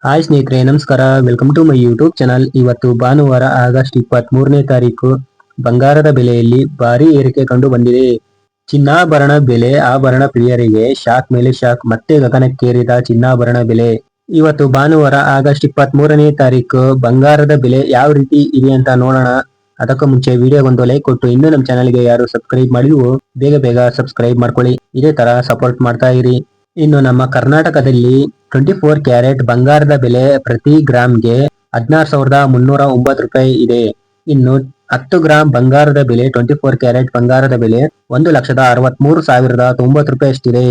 Hi ಸ್ನೇಹಿತರೆ, ನಮಸ್ಕಾರ. Welcome to my YouTube channel. ಇವತ್ತು ಭಾನುವಾರ ಆಗಸ್ಟ್ 23ನೇ ತಾರೀಕು. ಬಂಗಾರದ ಬೆಲೆಯಲ್ಲಿ ಭಾರಿ ಏರಿಕೆ ಕಂಡು ಬಂದಿದೆ. ಚಿನ್ನಾಭರಣ ಬೆಲೆ ಆಭರಣ ಪ್ರಿಯರಿಗೆ ಶಾಕ್ ಮೇಲೆ ಶಾಕ್. ಮತ್ತೆ ಗಗನಕ್ಕೇರಿದ ಚಿನ್ನಾಭರಣ ಬೆಲೆ. ಇವತ್ತು ಭಾನುವಾರ ಆಗಸ್ಟ್ 23ನೇ ತಾರೀಕು ಬಂಗಾರದ ಬೆಲೆ ಯಾವ ರೀತಿ ಇದೆ ಅಂತ ನೋಡೋಣ. ಅದಕ್ಕೂ ಮುಂಚೆ ವಿಡಿಯೋಗೊಂದು ಲೈಕ್ ಕೊಟ್ಟು ಇನ್ನೂ ನಮ್ಮ ಚಾನಲ್ಗೆ ಯಾರು ಸಬ್ಸ್ಕ್ರೈಬ್ ಮಾಡಿಲ್ವೋ ಬೇಗ ಬೇಗ ಸಬ್ಸ್ಕ್ರೈಬ್ ಮಾಡ್ಕೊಳ್ಳಿ. ಇದೇ ತರ ಸಪೋರ್ಟ್ ಮಾಡ್ತಾ ಇರಿ. ಇನ್ನು ನಮ್ಮ ಕರ್ನಾಟಕದಲ್ಲಿ 24 ಕ್ಯಾರೆಟ್ ಬಂಗಾರದ ಬೆಲೆ ಪ್ರತಿ ಗ್ರಾಮ್ಗೆ 16,309 ರೂಪಾಯಿ ಇದೆ. ಇನ್ನು 10 ಗ್ರಾಮ್ ಬಂಗಾರದ ಬೆಲೆ 24 ಕ್ಯಾರೆಟ್ ಬಂಗಾರದ ಬೆಲೆ 1,63,090 ರೂಪಾಯಿ ಅಷ್ಟಿದೆ.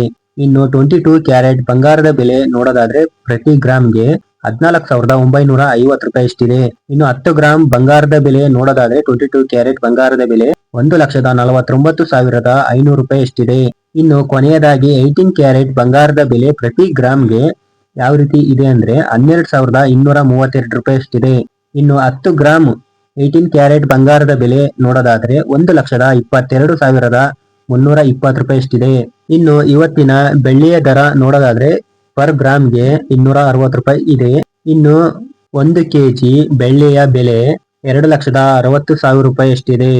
ಇನ್ನು 22 ಕ್ಯಾರೆಟ್ ಬಂಗಾರದ ಬೆಲೆ ನೋಡೋದಾದ್ರೆ ಪ್ರತಿ ಗ್ರಾಮ್ಗೆ 14,950 ರೂಪಾಯಿ ಅಷ್ಟಿದೆ. ಇನ್ನು 10 ಗ್ರಾಮ್ ಬಂಗಾರದ ಬೆಲೆ ನೋಡೋದಾದ್ರೆ 22 ಕ್ಯಾರೆಟ್ ಬಂಗಾರದ ಬೆಲೆ 1,49,500 ರೂಪಾಯಿ ಅಷ್ಟಿದೆ. ಇನ್ನು ಕೊನೆಯದಾಗಿ 18 ಕ್ಯಾರೆಟ್ ಬಂಗಾರದ ಬೆಲೆ ಪ್ರತಿ ಗ್ರಾಮ್ಗೆ ಯಾವ ರೀತಿ ಇದೆ ಅಂದ್ರೆ 12,232 ರೂಪಾಯಿ ಅಷ್ಟಿದೆ. ಇನ್ನು 10 ಗ್ರಾಮ್ 18 ಕ್ಯಾರೆಟ್ ಬಂಗಾರದ ಬೆಲೆ ನೋಡೋದಾದ್ರೆ 1,22,320 ರೂಪಾಯಿ ಅಷ್ಟಿದೆ. ಇನ್ನು ಇವತ್ತಿನ ಬೆಳ್ಳಿಯ ದರ ನೋಡೋದಾದ್ರೆ ಪರ್ ಗ್ರಾಮ್ಗೆ 260 ರೂಪಾಯಿ ಇದೆ. ಇನ್ನು 1 ಕೆಜಿ ಬೆಳ್ಳಿಯ ಬೆಲೆ 2,60,000 ರೂಪಾಯಿ ಅಷ್ಟಿದೆ.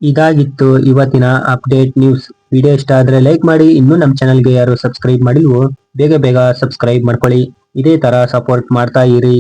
ಇದಾಗಿತ್ತು ಇವತ್ತಿನ ಅಪ್ಡೇಟ್ ನ್ಯೂಸ್. ವಿಡಿಯೋ ಇಷ್ಟ ಆದ್ರೆ ಲೈಕ್ ಮಾಡಿ. ಇನ್ನೂ ನಮ್ಮ ಚಾನಲ್ಗೆ ಯಾರು ಸಬ್ಸ್ಕ್ರೈಬ್ ಮಾಡಿಲ್ವೋ ಬೇಗ ಬೇಗ ಸಬ್ಸ್ಕ್ರೈಬ್ ಮಾಡ್ಕೊಳ್ಳಿ. ಇದೇ ತರ ಸಪೋರ್ಟ್ ಮಾಡ್ತಾ ಇರಿ.